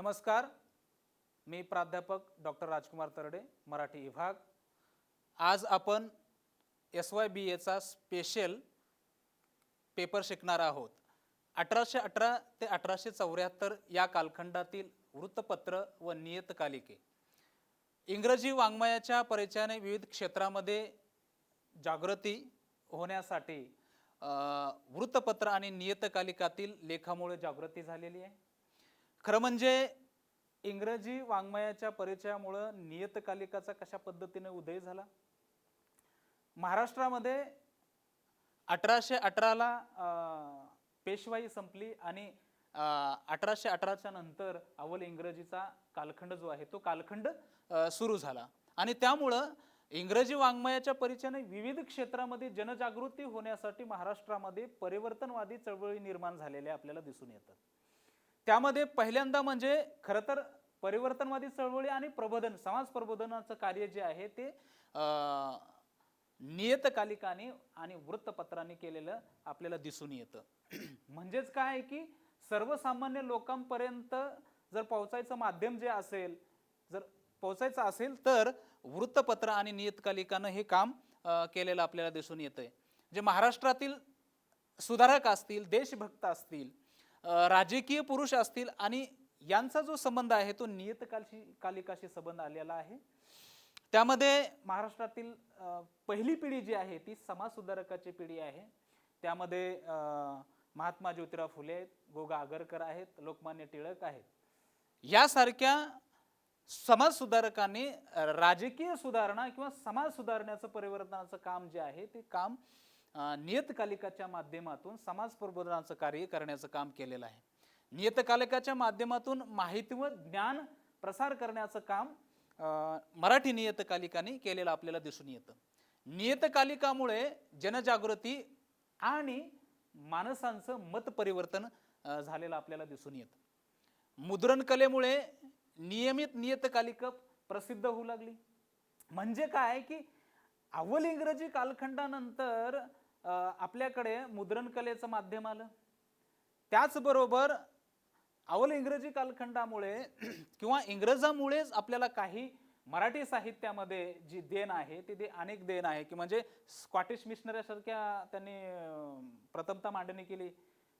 नमस्कार, मी प्राध्यापक डॉक्टर राजकुमार तरडे, मराठी विभाग। आज आपण SYBAचा स्पेशल पेपर शिकणार आहोत। 1818 ते 1874 या कालखंडातील वृत्तपत्र व नियतकालिके। इंग्रजी वाङ्मयाच्या परिचयाने विविध क्षेत्रामध्ये जागृती होण्यासाठी वृत्तपत्र आणि नियतकालिकातील लेखामुळे जागृती झालेली आहे। खरं म्हणजे इंग्रजी वाङ्मयाच्या परिचयामुळे नियतकालिकाचा कशा पद्धतीने उदय झाला। महाराष्ट्रामध्ये 1818 ला पेशवाई संपली आणि 1818च्या नंतर अव्वल इंग्रजीचा कालखंड जो आहे तो कालखंड सुरू झाला आणि त्यामुळे इंग्रजी वाङ्मयाच्या परिचयाने विविध क्षेत्रामध्ये जनजागृती होण्यासाठी महाराष्ट्रामध्ये परिवर्तनवादी चळवळी निर्माण झालेल्या आपल्याला दिसून येतात। त्यामध्ये पहिल्यांदा म्हणजे खरं तर परिवर्तनवादी चळवळी आणि प्रबोधन समाज प्रबोधनाचं कार्य जे आहे ते नियतकालिकाने आणि वृत्तपत्रांनी केलेलं आपल्याला दिसून येतं। म्हणजेच काय आहे की सर्वसामान्य लोकांपर्यंत जर पोहोचायचं माध्यम जे असेल, जर पोहोचायचं असेल तर वृत्तपत्र आणि नियतकालिकानं हे काम केलेलं आपल्याला दिसून येतंय। जे महाराष्ट्रातील सुधारक असतील, देशभक्त असतील, राजकीय पुरुष असतील आणि यांचा जो संबंध आहे तो नियतकालिकाशी संबंध आलेला आहे। त्यामध्ये महाराष्ट्रातील पहिली पिढी जी आहे ती समाज सुधारकाची पिढी आहे। त्यामध्ये महात्मा ज्योतिराव फुले आहेत, गोगा आगरकर आहेत, लोकमान्य टिळक आहेत। यासारख्या समाज सुधारकांनी राजकीय सुधारणा किंवा समाज सुधारण्याचं परिवर्तनाचं काम जे आहे ते काम नियतकालिकाच्या माध्यमातून समाज प्रबोधनाचं कार्य करण्याचं काम केलेलं आहे। नियतकालिकाच्या माध्यमातून माहिती व ज्ञान प्रसार करण्याचं काम मराठी नियतकालिकाने केलेलं आपल्याला दिसून येतं। नियतकालिकामुळे जनजागृती आणि माणसांचं मत परिवर्तन झालेलं आपल्याला दिसून येतं। मुद्रण कलेमुळे नियमित नियतकालिक प्रसिद्ध होऊ लागली। म्हणजे काय की अव्वल इंग्रजी कालखंडानंतर आपल्याकडे मुद्रण कलेचं माध्यम आलं। त्याचबरोबर अव्वल इंग्रजी कालखंडामुळे किंवा इंग्रजांमुळेच आपल्याला काही मराठी साहित्यामध्ये जी देण आहे ती अनेक देण आहे की म्हणजे स्कॉटिश मिशनरीसारख्या त्यांनी प्रथमतः मांडणी केली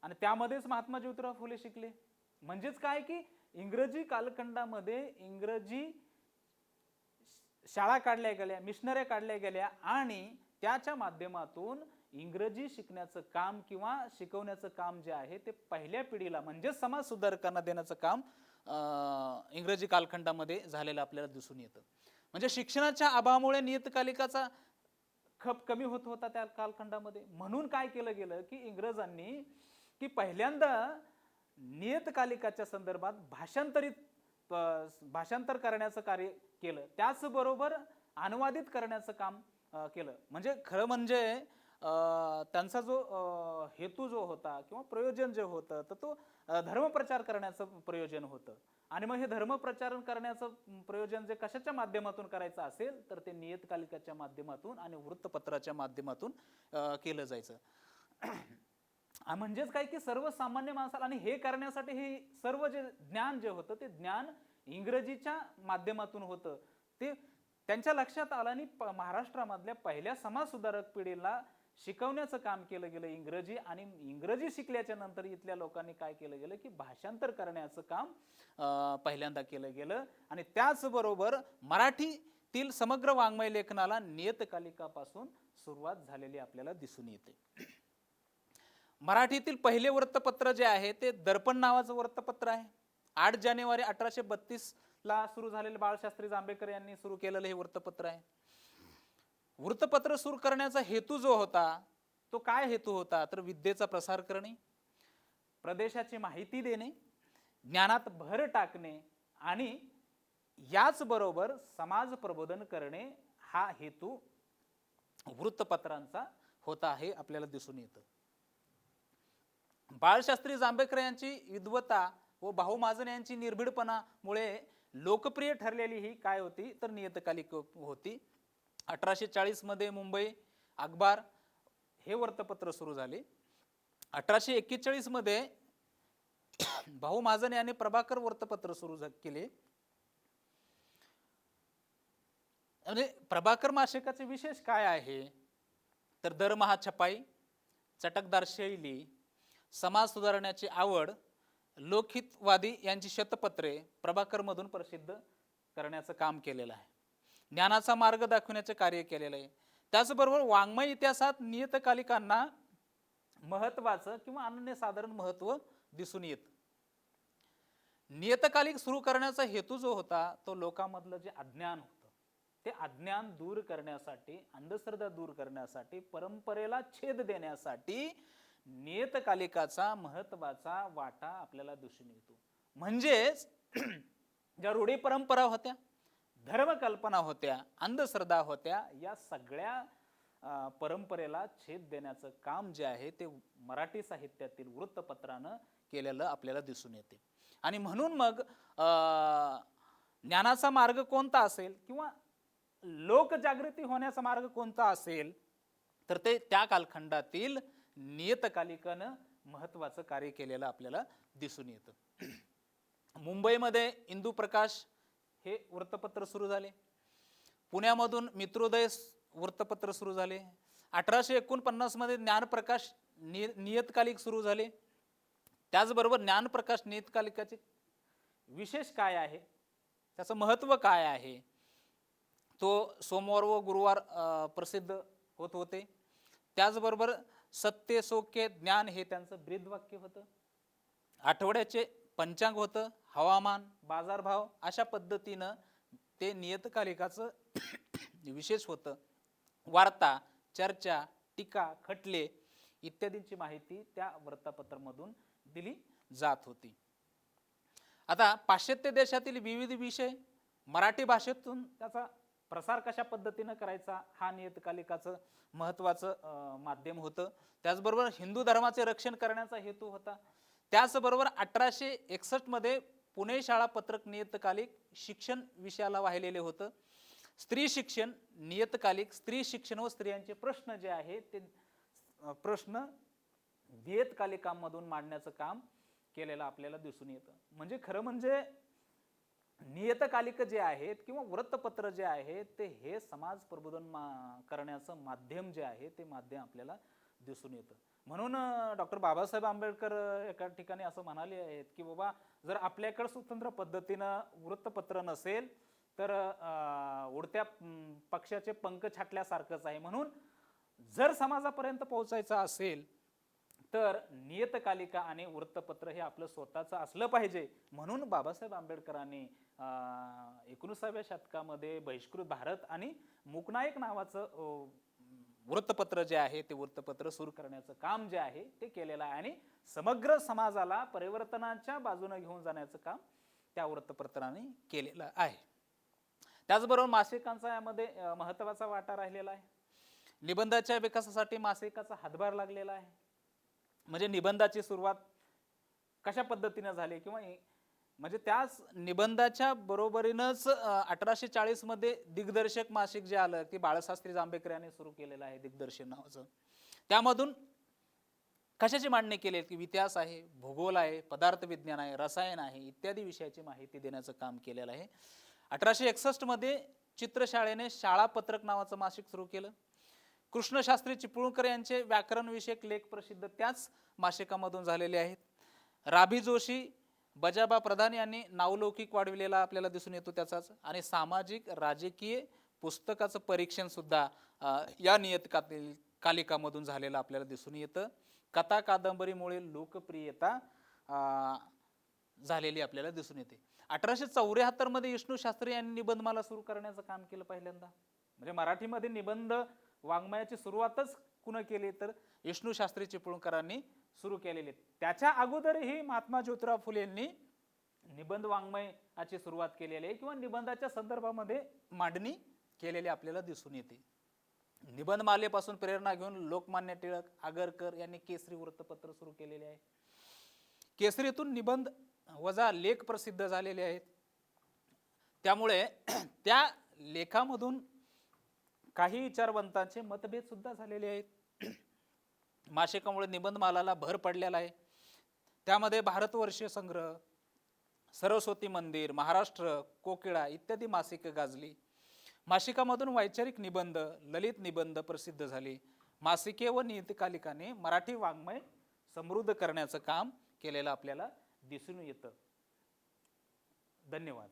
आणि त्यामध्येच महात्मा ज्योतिराव फुले शिकले। म्हणजेच काय की इंग्रजी कालखंडामध्ये इंग्रजी शाळा काढल्या गेल्या, मिशनऱ्या काढल्या गेल्या आणि त्याच्या माध्यमातून इंग्रजी शिकण्याचं काम किंवा शिकवण्याचं काम जे आहे ते पहिल्या पिढीला म्हणजे समाज सुधारकांना देण्याचं काम इंग्रजी कालखंडामध्ये झालेलं आपल्याला दिसून येतं। म्हणजे शिक्षणाच्या अभावामुळे नियतकालिकाचा खप कमी होत होता त्या कालखंडामध्ये। म्हणून काय केलं गेलं की इंग्रजांनी की पहिल्यांदा नियतकालिकाच्या संदर्भात भाषांतर करण्याचं कार्य केलं, त्याचबरोबर अनुवादित करण्याचं काम केलं। म्हणजे खरं म्हणजे त्यांचा जो हेतू जो होता किंवा प्रयोजन जे होतं तर तो धर्मप्रचार करण्याचं प्रयोजन होतं आणि मग हे धर्मप्रचार करण्याचं प्रयोजन जे कशाच्या माध्यमातून करायचं असेल तर ते नियतकालिकाच्या माध्यमातून आणि वृत्तपत्राच्या माध्यमातून केलं जायचं। म्हणजेच काय की सर्वसामान्य माणसाला आणि हे करण्यासाठी हे सर्व जे ज्ञान जे होतं ते ज्ञान इंग्रजीच्या माध्यमातून होतं। ते त्यांच्या लक्षात आलं आणि महाराष्ट्रामधल्या पहिल्या समाज सुधारक पिढीला शिकवण्याचं काम केलं गेलं इंग्रजी आणि इंग्रजी शिकल्याच्या नंतर इथल्या लोकांनी काय केलं गेलं की भाषांतर करण्याचं काम पहिल्यांदा केलं गेलं आणि त्याचबरोबर मराठीतील समग्र वाङ्मय लेखनाला नियतकालिकापासून सुरुवात झालेली आपल्याला दिसून येते। मराठीतील पहिले वृत्तपत्र जे आहे ते दर्पण नावाचं वृत्तपत्र आहे। 8 जानेवारी 1832 ला सुरू झालेलं बाळशास्त्री जांभेकर यांनी सुरू केलेलं हे वृत्तपत्र आहे। वृत्तपत्र सुरू करण्याचा हेतू जो होता तो काय हेतू होता तर विद्येचा प्रसार करणे, प्रदेशाची माहिती देणे, ज्ञानात भर टाकणे आणि याचबरोबर समाज प्रबोधन करणे हा हेतू वृत्तपत्रांचा होता हे आपल्याला दिसून येतं। बाळशास्त्री जांभेकर यांची विद्वत्ता व भाऊ महाजन यांची निर्भीडपणामुळे लोकप्रिय ठरलेली ही काय होती तर नियतकालिक होती। 1840 मध्ये मुंबई अखबार हे वृत्तपत्र सुरू झाले। 1841 मध्ये भाऊ महाजन यांनी प्रभाकर वृत्तपत्र सुरू केले. म्हणजे प्रभाकर मासिकाचे विशेष काय आहे तर दरमहा छपाई, चटकदार शैली, समाज सुधारण्याची आवड, लोकहितवादी यांची शतपत्रे प्रभाकर मधून प्रसिद्ध करण्याचं काम केलेलं आहे. ज्ञानाचा मार्ग दाखवण्याचे कार्य केलेलं आहे. त्याचबरोबर वाङ्मय इतिहासात नियतकालिकांना महत्वाचं किंवा अनन्यसाधारण महत्व दिसून येतं. नियतकालिक सुरू करण्याचा हेतू जो होता तो लोकांमधलं जे अज्ञान होतं ते अज्ञान दूर करण्यासाठी, अंधश्रद्धा दूर करण्यासाठी, परंपरेला छेद देण्यासाठी नियतकालिकाचा महत्वाचा वाटा आपल्याला दिसून येतो. म्हणजेच ज्या रूढी परंपरा होत्या, धर्मकल्पना होत्या, अंधश्रद्धा होत्या, या सगळ्या परंपरेला छेद देण्याचं काम जे आहे ते मराठी साहित्यातील वृत्तपत्रानं केलेलं आपल्याला दिसून येते. आणि म्हणून मग ज्ञानाचा मार्ग कोणता असेल किंवा लोकजागृती होण्याचा मार्ग कोणता असेल तर ते त्या कालखंडातील नियतकालिकानं महत्वाचं कार्य केलेलं आपल्याला दिसून येतं. मुंबईमध्ये इंदू प्रकाश हे वृत्तपत्र सुरू झाले. पुण्यामधून मित्रोदय वृत्तपत्र सुरू झाले. 1849 मध्ये ज्ञानप्रकाश नियतकालिक सुरू झाले. त्याचबरोबर ज्ञानप्रकाश नियतकालिकाचे विशेष काय आहे, त्याचं महत्व काय आहे, तो सोमवार व गुरुवार प्रसिद्ध होत होते. त्याचबरोबर सत्य सौख्य ज्ञान हे त्यांचं ब्रीदवाक्य होतं. आठवड्याचे पंचांग होतं, हवामान, बाजारभाव अशा पद्धतीनं ते नियतकालिकाचं विशेष होतं. वार्ता, चर्चा, टीका, खटले इत्यादींची माहिती त्या वृत्तपत्रामधून दिली जात होती. आता पाश्चात्य देशातील विविध विषय मराठी भाषेतून त्याचा प्रसार कशा पद्धतीनं करायचा हा नियतकालिकाचं महत्वाचं माध्यम होतं. त्याचबरोबर हिंदू धर्माचे रक्षण करण्याचा हेतू होता. त्याचबरोबर 1861 मध्ये पुणे शाळा पत्रक नियतकालिक शिक्षण विषयाला वाहिलेले होतं. स्त्री शिक्षण नियतकालिक स्त्री शिक्षण व स्त्रियांचे प्रश्न जे आहे ते प्रश्न नियतकालिकांमधून मांडण्याचं काम केलेलं आपल्याला दिसून येतं. म्हणजे खरं म्हणजे नियतकालिक जे आहेत किंवा वृत्तपत्र जे आहेत ते हे समाज प्रबोधन करण्याचं माध्यम जे आहे ते माध्यम आपल्याला दिसून येतं. म्हणून डॉक्टर बाबासाहेब आंबेडकर एका ठिकाणी असं म्हणाले आहेत की बाबा जर आपल्याकडे स्वतंत्र पद्धतीनं वृत्तपत्र नसेल तर उडत्या पक्षाचे पंख छाटल्यासारखंच आहे. म्हणून जर समाजापर्यंत पोहोचायचं असेल तर नियतकालिका आणि वृत्तपत्र हे आपलं स्वतःचं असलं पाहिजे. म्हणून बाबासाहेब आंबेडकरांनी 19व्या शतकामध्ये बहिष्कृत भारत आणि मूकनायक नावाचं वृत्तपत्र जे आहे ते वृत्तपत्र सुरू करण्याचं काम जे आहे ते केलेलं आहे. आणि समग्र समाजाला परिवर्तनाच्या बाजूने घेऊन जाण्याचं काम त्या वृत्तपत्राने केलेलं आहे. त्याचबरोबर मासिकांचा यामध्ये महत्वाचा वाटा राहिलेला आहे. निबंधाच्या विकासासाठी मासिकाचा हातभार लागलेला आहे. म्हणजे निबंधाची सुरुवात कशा पद्धतीने झाली किंवा म्हणजे त्याच निबंधाच्या बरोबरीनंच 1840 मध्ये दिग्दर्शक मासिक जे आलं ते बाळशास्त्री जांभेकर यांनी सुरू केलेलं आहे दिग्दर्शन नावाचं. त्यामधून कशाची मांडणी केली की इतिहास आहे, भूगोल आहे, पदार्थ विज्ञान आहे, रसायन आहे इत्यादी विषयाची माहिती देण्याचं काम केलेलं आहे. 1861 मध्ये चित्रशाळेने शाळा पत्रक नावाचं मासिक सुरू केलं. कृष्णशास्त्री चिपळूणकर यांचे व्याकरण विषयक लेख प्रसिद्ध त्याच मासिकामधून झालेले आहेत. राभी जोशी, बजाबा प्रधान यांनी नावलौकिक वाढविलेला आपल्याला दिसून येतो त्याचाच. आणि सामाजिक राजकीय पुस्तकाचं परीक्षण सुद्धा या नियतकालिकामधून झालेलं आपल्याला दिसून येतं. कथा कादंबरीमुळे लोकप्रियता झालेली आपल्याला दिसून येते. 1874 मध्ये विष्णू शास्त्री यांनी निबंधमाला सुरू करण्याचं काम केलं पहिल्यांदा. म्हणजे मराठीमध्ये निबंध वाङ्मयाची सुरुवातच कुणी केली तर विष्णू शास्त्री चिपळूणकरांनी सुरू केलेली. त्याच्या अगोदरही महात्मा ज्योतिराव फुले यांनी निबंध वाङ्मयाची सुरुवात केलेली आहे किंवा निबंधाच्या संदर्भामध्ये मांडणी केलेली आपल्याला दिसून येते. निबंधमालेपासून प्रेरणा घेऊन लोकमान्य टिळक, आगरकर यांनी केसरी वृत्तपत्र सुरू केलेले आहे. केसरीतून निबंध वजा लेख प्रसिद्ध झालेले आहेत. त्यामुळे त्या लेखामधून काही विचारवंतांचे मतभेद सुद्धा झालेले आहेत. मासिकामुळे निबंधमालाला भर पडलेला आहे. त्यामध्ये भारतवर्षीय संग्रह, सरस्वती मंदिर, महाराष्ट्र, कोकिळा इत्यादी मासिके गाजली. मासिकामधून वैचारिक निबंध, ललित निबंध प्रसिद्ध झाले. मासिके व नियतकालिकाने मराठी वाङ्मय समृद्ध करण्याचं काम केलेलं आपल्याला दिसून येतं. धन्यवाद.